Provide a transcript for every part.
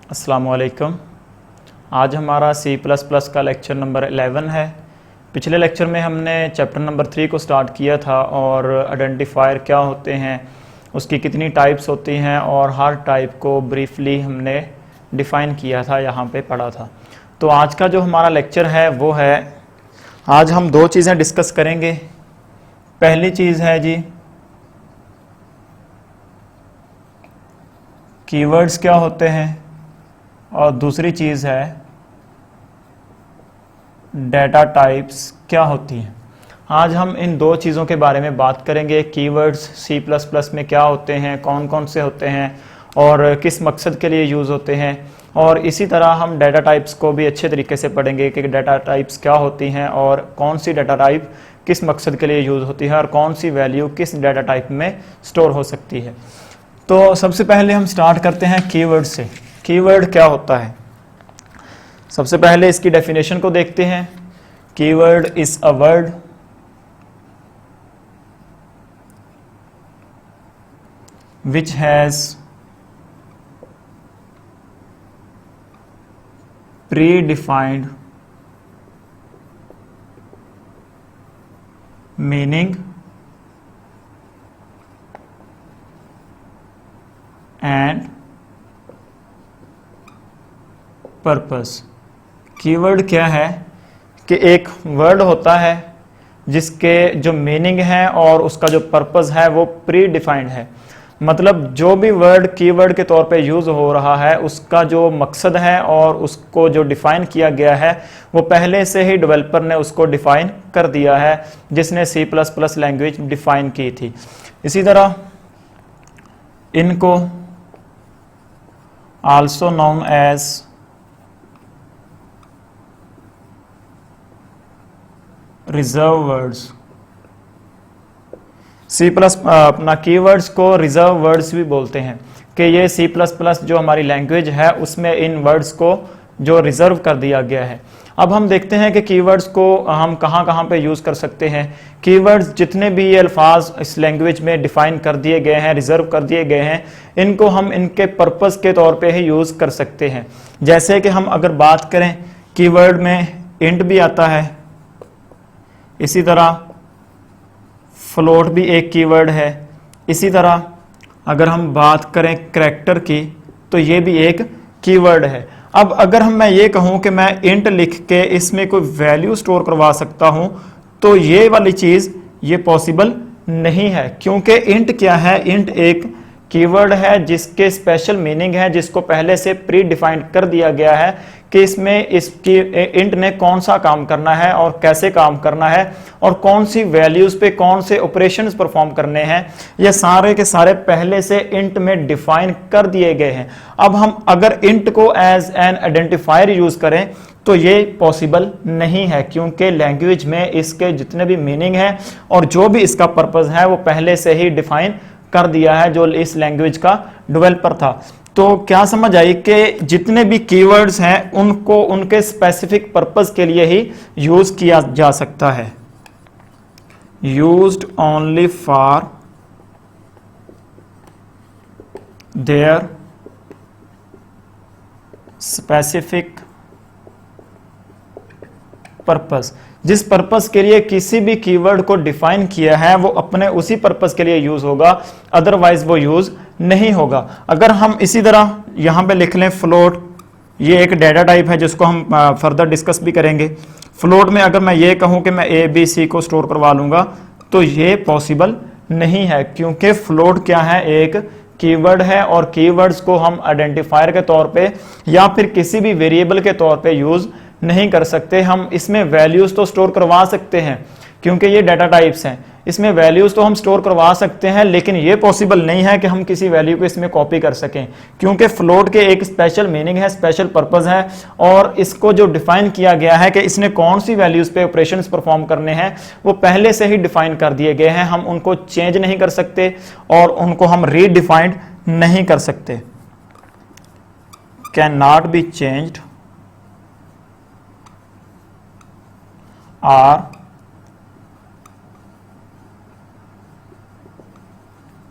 अस्सलाम वालेकुम। आज हमारा C++ का लेक्चर नंबर 11 है। पिछले लेक्चर में हमने चैप्टर नंबर 3 को स्टार्ट किया था और आइडेंटिफायर क्या होते हैं, उसकी कितनी टाइप्स होती हैं और हर टाइप को ब्रीफली हमने डिफ़ाइन किया था, यहाँ पे पढ़ा था। तो आज का जो हमारा लेक्चर है वो है, आज हम दो चीज़ें डिस्कस करेंगे। पहली चीज़ है जी कीवर्ड्स क्या होते हैं और दूसरी चीज़ है डेटा टाइप्स क्या होती हैं। आज हम इन दो चीज़ों के बारे में बात करेंगे। कीवर्ड्स C++ में क्या होते हैं, कौन कौन से होते हैं और किस मकसद के लिए यूज़ होते हैं, और इसी तरह हम डेटा टाइप्स को भी अच्छे तरीके से पढ़ेंगे कि डेटा टाइप्स क्या होती हैं और कौन सी डेटा टाइप किस मकसद के लिए यूज़ होती है और कौन सी वैल्यू किस डेटा टाइप में स्टोर हो सकती है। तो सबसे पहले हम स्टार्ट करते हैं कीवर्ड से। कीवर्ड क्या होता है, सबसे पहले इसकी डेफिनेशन को देखते हैं। Keyword is a word which has predefined meaning and purpose। Keyword क्या है कि एक वर्ड होता है जिसके जो मीनिंग है और उसका जो पर्पस है वो प्री डिफाइंड है। मतलब जो भी वर्ड कीवर्ड के तौर पे यूज़ हो रहा है उसका जो मकसद है और उसको जो डिफ़ाइन किया गया है वो पहले से ही डेवलपर ने उसको डिफ़ाइन कर दिया है, जिसने C++ लैंग्वेज डिफ़ाइन की थी। इसी तरह इनको also known as reserve words. अपना कीवर्ड्स को रिजर्व वर्ड्स भी बोलते हैं कि ये C++ जो हमारी लैंग्वेज है उसमें इन वर्ड्स को जो रिजर्व कर दिया गया है। अब हम देखते हैं कि कीवर्ड्स को हम कहाँ कहाँ पे यूज़ कर सकते हैं। कीवर्ड्स जितने भी ये अल्फाज इस लैंग्वेज में डिफ़ाइन कर दिए गए हैं, रिजर्व कर दिए गए हैं, इनको हम इनके पर्पस के तौर पे ही यूज़ कर सकते हैं। जैसे कि हम अगर बात करें, कीवर्ड में इंट भी आता है, इसी तरह फ्लोट भी एक कीवर्ड है। इसी तरह अगर हम बात करें करैक्टर की तो ये भी एक कीवर्ड है। अब अगर मैं ये कहूँ कि मैं इंट लिख के इसमें कोई वैल्यू स्टोर करवा सकता हूँ तो ये वाली चीज़ ये पॉसिबल नहीं है, क्योंकि इंट क्या है, इंट एक कीवर्ड है जिसके स्पेशल मीनिंग है, जिसको पहले से प्री डिफाइंड कर दिया गया है कि इसमें इसकी इंट ने कौन सा काम करना है और कैसे काम करना है और कौन सी वैल्यूज पे कौन से ऑपरेशंस परफॉर्म करने हैं, ये सारे के सारे पहले से इंट में डिफाइन कर दिए गए हैं। अब हम अगर इंट को एज एन आइडेंटिफायर यूज करें तो ये पॉसिबल नहीं है, क्योंकि लैंग्वेज में इसके जितने भी मीनिंग है और जो भी इसका पर्पस है वो पहले से ही डिफाइन कर दिया है जो इस लैंग्वेज का डेवलपर था। तो क्या समझ आई कि जितने भी कीवर्ड्स हैं उनको उनके स्पेसिफिक पर्पस के लिए ही यूज किया जा सकता है। Used only for their specific purpose. जिस पर्पस के लिए किसी भी कीवर्ड को डिफाइन किया है वो अपने उसी पर्पस के लिए यूज होगा, अदरवाइज वो यूज नहीं होगा। अगर हम इसी तरह यहां पे लिख लें फ्लोट, ये एक डेटा टाइप है जिसको हम फर्दर डिस्कस भी करेंगे। फ्लोट में अगर मैं ये कहूं कि मैं ABC को स्टोर करवा लूंगा तो ये पॉसिबल नहीं है, क्योंकि फ्लोट क्या है, एक कीवर्ड है और कीवर्ड्स को हम आइडेंटिफायर के तौर पे या फिर किसी भी वेरिएबल के तौर पे यूज नहीं कर सकते। हम इसमें वैल्यूज तो स्टोर करवा सकते हैं क्योंकि ये डाटा टाइप्स हैं, इसमें वैल्यूज तो हम स्टोर करवा सकते हैं, लेकिन ये पॉसिबल नहीं है कि हम किसी वैल्यू को इसमें कॉपी कर सकें, क्योंकि फ्लोट के एक स्पेशल मीनिंग है, स्पेशल पर्पस है और इसको जो डिफाइन किया गया है कि इसने कौन सी वैल्यूज पे ऑपरेशंस परफॉर्म करने हैं वो पहले से ही डिफाइन कर दिए गए हैं। हम उनको चेंज नहीं कर सकते और उनको हम रीडिफाइंड नहीं कर सकते। Can not be changed are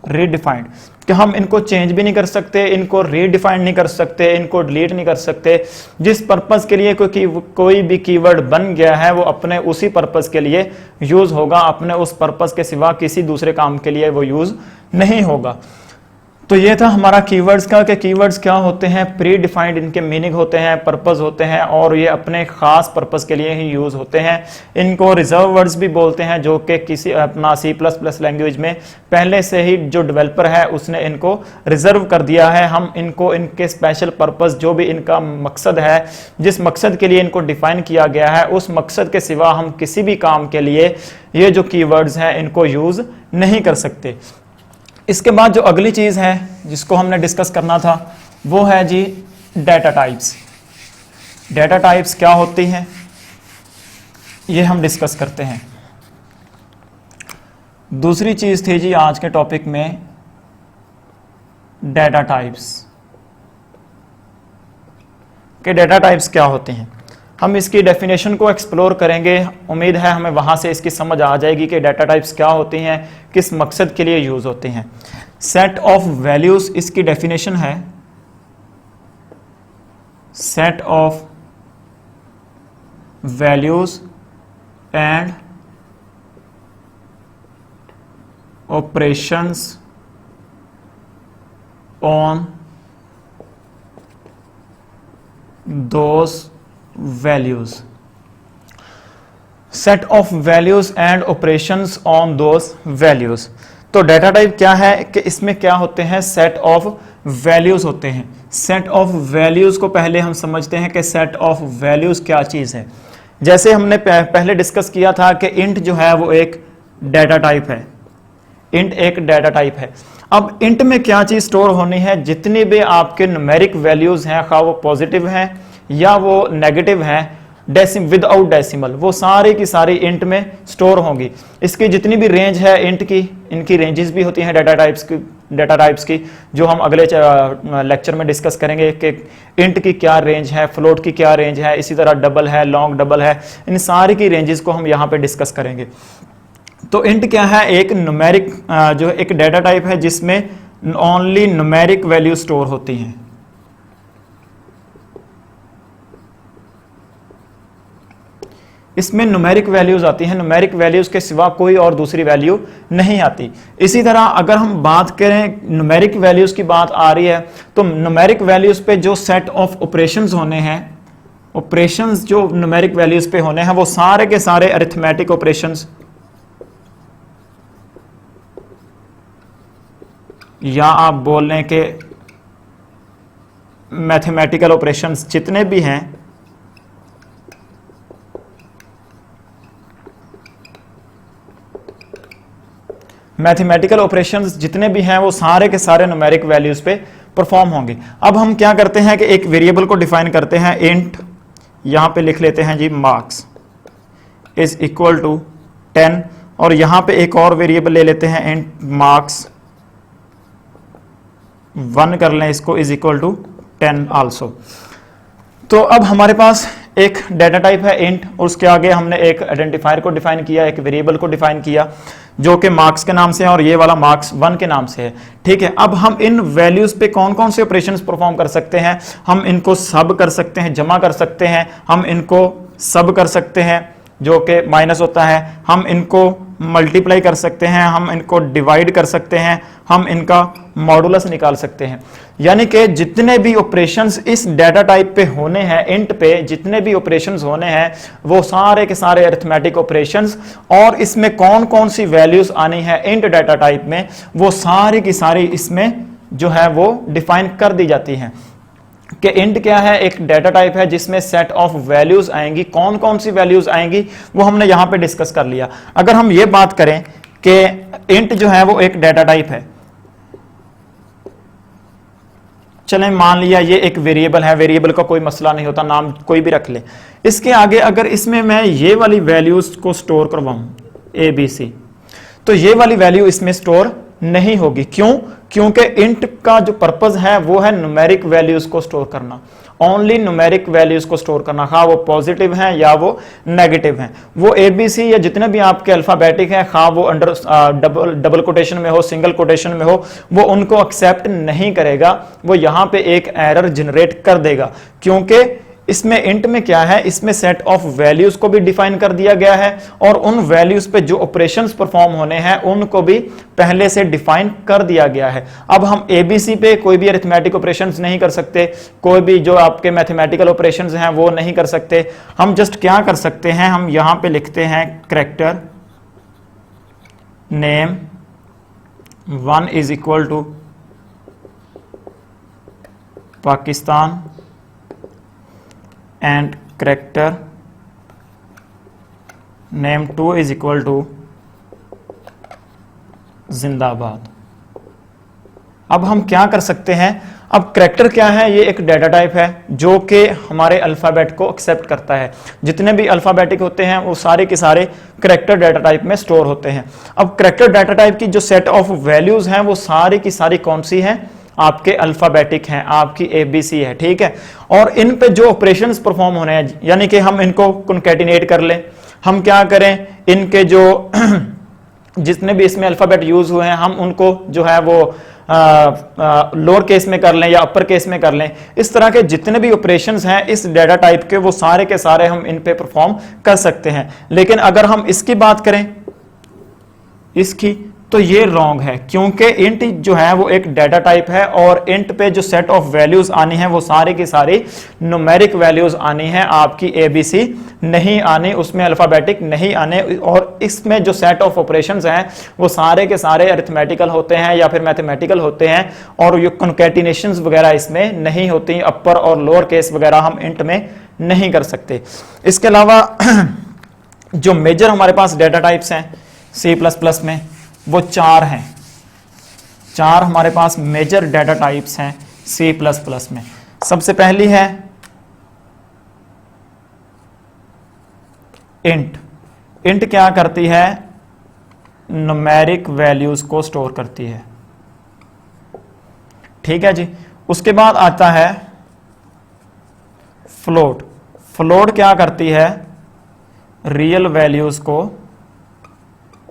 redefined। कि हम इनको चेंज भी नहीं कर सकते, इनको रीडिफाइन नहीं कर सकते, इनको डिलीट नहीं कर सकते। जिस पर्पस के लिए कोई भी कीवर्ड बन गया है वो अपने उसी पर्पस के लिए यूज होगा, अपने उस पर्पस के सिवा किसी दूसरे काम के लिए वो यूज नहीं होगा। तो ये था हमारा कीवर्ड्स का कि कीवर्ड्स क्या होते हैं, प्री डिफाइंड इनके मीनिंग होते हैं, पर्पस होते हैं और ये अपने खास पर्पस के लिए ही यूज होते हैं। इनको रिजर्व वर्ड्स भी बोलते हैं, जो कि किसी अपना C++ लैंग्वेज में पहले से ही जो डेवलपर है उसने इनको रिजर्व कर दिया है। हम इनको इनके स्पेशल पर्पस, जो भी इनका मकसद है, जिस मकसद के लिए इनको डिफाइन किया गया है, उस मकसद के सिवा हम किसी भी काम के लिए ये जो कीवर्ड्स हैं इनको यूज नहीं कर सकते। इसके बाद जो अगली चीज है जिसको हमने डिस्कस करना था वो है जी डेटा टाइप्स। डेटा टाइप्स क्या होती हैं ये हम डिस्कस करते हैं। दूसरी चीज थी जी आज के टॉपिक में डेटा टाइप्स, के डेटा टाइप्स क्या होते हैं। हम इसकी डेफिनेशन को एक्सप्लोर करेंगे, उम्मीद है हमें वहां से इसकी समझ आ जाएगी कि डेटा टाइप्स क्या होती हैं, किस मकसद के लिए यूज होते हैं। सेट ऑफ वैल्यूज इसकी डेफिनेशन है, set of values and operations on those values. Set of values and operations on those values. तो डेटा टाइप क्या है कि इसमें क्या होते हैं, सेट ऑफ वैल्यूज होते हैं। सेट ऑफ वैल्यूज को पहले हम समझते हैं कि सेट ऑफ वैल्यूज क्या चीज है। जैसे हमने पहले डिस्कस किया था कि इंट जो है वो एक डेटा टाइप है, इंट एक डेटा टाइप है। अब इंट में क्या चीज स्टोर होनी है, जितनी भी आपके न्यूमेरिक वैल्यूज हैं, खा वो पॉजिटिव हैं या वो नेगेटिव हैं, विदाउट डेसिमल, वो सारी की सारी इंट में स्टोर होंगी। इसकी जितनी भी रेंज है इंट की, इनकी रेंजेस भी होती हैं डेटा टाइप्स की, जो हम अगले लेक्चर में डिस्कस करेंगे कि इंट की क्या रेंज है, फ्लोट की क्या रेंज है, इसी तरह डबल है, लॉन्ग डबल है, इन सारी की रेंजेस को हम यहाँ पे डिस्कस करेंगे। तो इंट क्या है, एक न्यूमेरिक जो एक डेटा टाइप है जिसमें ओनली न्यूमेरिक वैल्यू स्टोर होती हैं। इसमें न्यूमेरिक वैल्यूज आती हैं, न्यूमेरिक वैल्यूज के सिवा कोई और दूसरी वैल्यू नहीं आती। इसी तरह अगर हम बात करें न्यूमेरिक वैल्यूज की बात आ रही है, तो न्यूमेरिक वैल्यूज पे जो सेट ऑफ ऑपरेशंस होने हैं, ऑपरेशंस जो न्यूमेरिक वैल्यूज पे होने हैं वो सारे के सारे अरिथमेटिक ऑपरेशंस या आप बोल लें कि मैथमेटिकल ऑपरेशंस जितने भी हैं, मैथमेटिकल ऑपरेशंस जितने भी हैं वो सारे के सारे न्यूमेरिक वैल्यूज पे परफॉर्म होंगे। अब हम क्या करते हैं कि एक वेरिएबल को डिफाइन करते हैं, इंट यहां पे लिख लेते हैं जी मार्क्स इज इक्वल टू 10, और यहां पे एक और वेरिएबल ले लेते हैं इंट मार्क्स 1 कर लें इसको, इज इक्वल टू 10 आल्सो। तो अब हमारे पास एक डेटा टाइप है इंट, और उसके आगे हमने एक आइडेंटिफायर को डिफाइन किया, एक वेरिएबल को डिफाइन किया जो कि मार्क्स के नाम से है और ये वाला मार्क्स 1 के नाम से है। ठीक है, अब हम इन वैल्यूज पे कौन कौन से ऑपरेशंस परफॉर्म कर सकते हैं, हम इनको सब कर सकते हैं, जमा कर सकते हैं, हम इनको सब कर सकते हैं जो कि माइनस होता है, हम इनको मल्टीप्लाई कर सकते हैं, हम इनको डिवाइड कर सकते हैं, हम इनका मॉडुलस निकाल सकते हैं। यानी कि जितने भी ऑपरेशंस इस डेटा टाइप पे होने हैं, इंट पे जितने भी ऑपरेशंस होने हैं वो सारे के सारे अरिथमेटिक ऑपरेशंस, और इसमें कौन कौन सी वैल्यूज आनी है इंट डेटा टाइप में, वो सारी की सारी इसमें जो है वो डिफाइन कर दी जाती हैं। कि इंट क्या है, एक डेटा टाइप है जिसमें सेट ऑफ वैल्यूज आएंगी, कौन कौन सी वैल्यूज आएंगी वो हमने यहां पे डिस्कस कर लिया। अगर हम ये बात करें कि इंट जो है वो एक डेटा टाइप है, चलें मान लिया ये एक वेरिएबल है, वेरिएबल का कोई मसला नहीं होता, नाम कोई भी रख ले। इसके आगे अगर इसमें मैं ये वाली वैल्यूज को स्टोर करवाऊं ABC, तो ये वाली वैल्यू इसमें स्टोर नहीं होगी। क्यों? क्योंकि इंट का जो पर्पस है वो है न्यूमेरिक वैल्यूज को स्टोर करना, ओनली न्यूमेरिक वैल्यूज को स्टोर करना, खा वो पॉजिटिव हैं या वो नेगेटिव हैं। वो ABC या जितने भी आपके अल्फाबेटिक हैं, खा वो अंडर डबल कोटेशन में हो, सिंगल कोटेशन में हो, वो उनको एक्सेप्ट नहीं करेगा, वो यहां पे एक एरर जनरेट कर देगा। क्योंकि इसमें इंट में क्या है, इसमें सेट ऑफ वैल्यूज को भी डिफाइन कर दिया गया है और उन वैल्यूज पे जो ऑपरेशंस परफॉर्म होने हैं उनको भी पहले से डिफाइन कर दिया गया है। अब हम ABC पे कोई भी अरिथमेटिक ऑपरेशंस नहीं कर सकते, कोई भी जो आपके मैथमेटिकल ऑपरेशंस हैं वो नहीं कर सकते। हम जस्ट क्या कर सकते हैं, हम यहां पे लिखते हैं character name 1 is equal to Pakistan and character name 2 is equal to जिंदाबाद। अब हम क्या कर सकते हैं, अब कैरेक्टर क्या है, ये एक डाटा टाइप है जो कि हमारे अल्फाबेट को एक्सेप्ट करता है। जितने भी अल्फाबेटिक होते हैं वो सारे के सारे कैरेक्टर डाटा टाइप में स्टोर होते हैं। अब कैरेक्टर डाटा टाइप की जो सेट ऑफ वैल्यूज हैं वो सारी की सारी कौन सी हैं, आपके अल्फाबेटिक हैं, आपकी ABC है, ठीक है। और इन पे जो ऑपरेशंस परफॉर्म होने हैं, यानी कि हम इनको कॉन्कैटिनेट कर लें, हम क्या करें, इनके जो जितने भी इसमें अल्फाबेट यूज हुए हैं हम उनको जो है वो लोअर केस में कर लें या अपर केस में कर लें। इस तरह के जितने भी ऑपरेशंस हैं इस डाटा टाइप के, वो सारे के सारे हम इन पे परफॉर्म कर सकते हैं। लेकिन अगर हम इसकी बात करें, इसकी, तो ये रॉन्ग है, क्योंकि इंट जो है वो एक डाटा टाइप है और इंट पे जो सेट ऑफ वैल्यूज आनी है वो सारी की सारी न्यूमेरिक वैल्यूज आनी है, आपकी ABC नहीं आनी, उसमें अल्फाबेटिक नहीं आने। और इसमें जो सेट ऑफ ऑपरेशंस हैं वो सारे के सारे अरिथमेटिकल होते हैं या फिर मैथमेटिकल होते हैं और ये कॉन्कैटिनेशंस वगैरह इसमें नहीं होती, अपर और लोअर केस वगैरह हम इंट में नहीं कर सकते। इसके अलावा जो मेजर हमारे पास डाटा टाइप्स हैं C++ में वो 4 हैं, 4 हमारे पास मेजर डाटा टाइप्स हैं C++ में। सबसे पहली है इंट। इंट क्या करती है, न्यूमेरिक वैल्यूज को स्टोर करती है, ठीक है जी। उसके बाद आता है फ्लोट। फ्लोट क्या करती है, रियल वैल्यूज को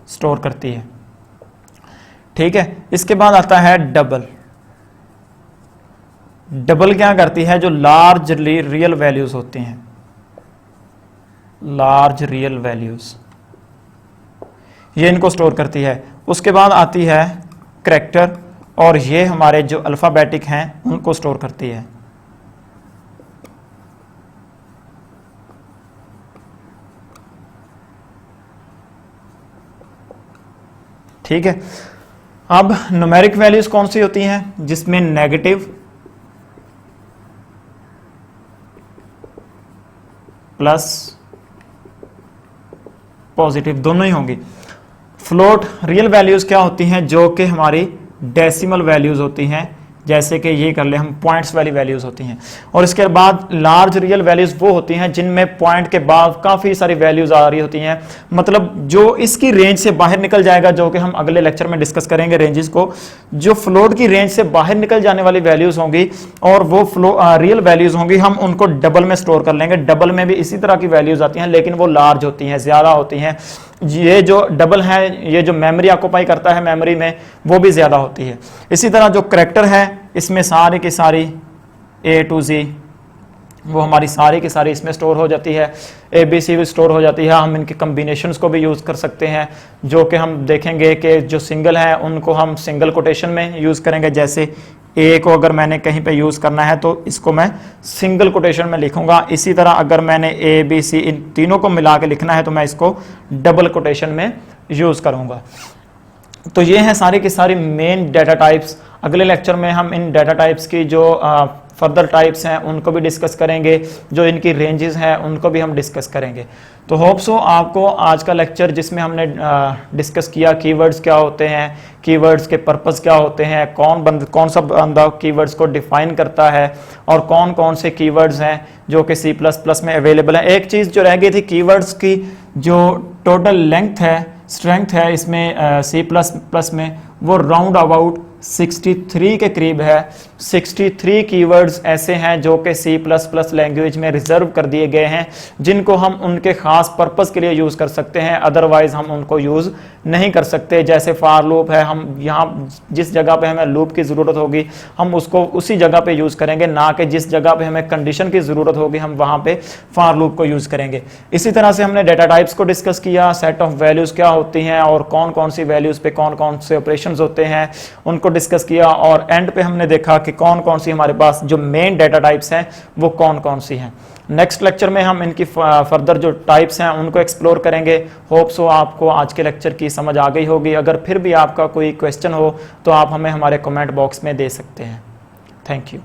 स्टोर करती है, ठीक है। इसके बाद आता है डबल। डबल क्या करती है, जो लार्ज रियल वैल्यूज होती हैं, लार्ज रियल वैल्यूज, ये इनको स्टोर करती है। उसके बाद आती है कैरेक्टर और ये हमारे जो अल्फाबेटिक हैं उनको स्टोर करती है, ठीक है। अब न्यूमेरिक वैल्यूज कौन सी होती हैं, जिसमें नेगेटिव, प्लस, पॉजिटिव दोनों ही होंगी। फ्लोट रियल वैल्यूज क्या होती हैं, जो कि हमारी डेसिमल वैल्यूज होती हैं, जैसे कि ये कर ले हम पॉइंट्स वाली वैल्यूज होती हैं। और इसके बाद लार्ज रियल वैल्यूज वो होती हैं जिनमें पॉइंट के बाद काफी सारी वैल्यूज आ रही होती हैं, मतलब जो इसकी रेंज से बाहर निकल जाएगा, जो कि हम अगले लेक्चर में डिस्कस करेंगे रेंजेस को। जो फ्लोट की रेंज से बाहर निकल जाने वाली वैल्यूज होंगी और वो रियल वैल्यूज होंगी, हम उनको डबल में स्टोर कर लेंगे। डबल में भी इसी तरह की वैल्यूज आती हैं, लेकिन वो लार्ज होती हैं, ज्यादा होती हैं। ये जो डबल है, ये जो मेमोरी ऑक्युपाई करता है मेमोरी में, वो भी ज्यादा होती है। इसी तरह जो कैरेक्टर है, इसमें सारी की सारी A to Z वो हमारी सारी की सारी इसमें स्टोर हो जाती है। ABC भी स्टोर हो जाती है। हम इनके कम्बिनेशंस को भी यूज़ कर सकते हैं, जो कि हम देखेंगे कि जो सिंगल है उनको हम सिंगल कोटेशन में यूज़ करेंगे। जैसे A को अगर मैंने कहीं पे यूज़ करना है तो इसको मैं सिंगल कोटेशन में लिखूंगा। इसी तरह अगर मैंने ABC इन तीनों को मिला के लिखना है तो मैं इसको डबल कोटेशन में यूज़ करूंगा। तो ये हैं सारी की सारी मेन डाटा टाइप्स। अगले लेक्चर में हम इन डाटा टाइप्स की जो फर्दर टाइप्स हैं उनको भी डिस्कस करेंगे, जो इनकी रेंजेस हैं उनको भी हम डिस्कस करेंगे। तो होप सो आपको आज का लेक्चर, जिसमें हमने डिस्कस किया कीवर्ड्स क्या होते हैं, कीवर्ड्स के पर्पस क्या होते हैं, कौन सा बंदा कीवर्ड्स को डिफाइन करता है और कौन कौन से कीवर्ड्स हैं जो कि C++ में अवेलेबल है। एक चीज़ जो रह गई थी, कीवर्ड्स की जो टोटल लेंथ है, स्ट्रेंथ है इसमें C++ में, वो राउंड अबाउट 63 के करीब है। 63 कीवर्ड्स ऐसे हैं जो कि C++ लैंग्वेज में रिजर्व कर दिए गए हैं, जिनको हम उनके खास पर्पस के लिए यूज कर सकते हैं, अदरवाइज हम उनको यूज नहीं कर सकते। जैसे फॉर लूप है, हम यहाँ जिस जगह पे हमें लूप की जरूरत होगी हम उसको उसी जगह पे यूज करेंगे, ना कि जिस जगह पे हमें कंडीशन की जरूरत होगी हम वहां पे फॉर लूप को यूज करेंगे। इसी तरह से हमने डेटा टाइप्स को डिस्कस किया, सेट ऑफ वैल्यूज क्या होती हैं और कौन कौन सी वैल्यूज पे कौन कौन से ऑपरेशंस होते हैं उनको डिस्कस किया, और एंड पे हमने देखा कि कौन कौन सी हमारे पास जो मेन डेटा टाइप्स हैं वो कौन कौन सी हैं। नेक्स्ट लेक्चर में हम इनकी फर्दर जो टाइप्स हैं उनको एक्सप्लोर करेंगे। होप सो आपको आज के लेक्चर की समझ आ गई होगी। अगर फिर भी आपका कोई क्वेश्चन हो तो आप हमें हमारे कमेंट बॉक्स में दे सकते हैं। Thank you.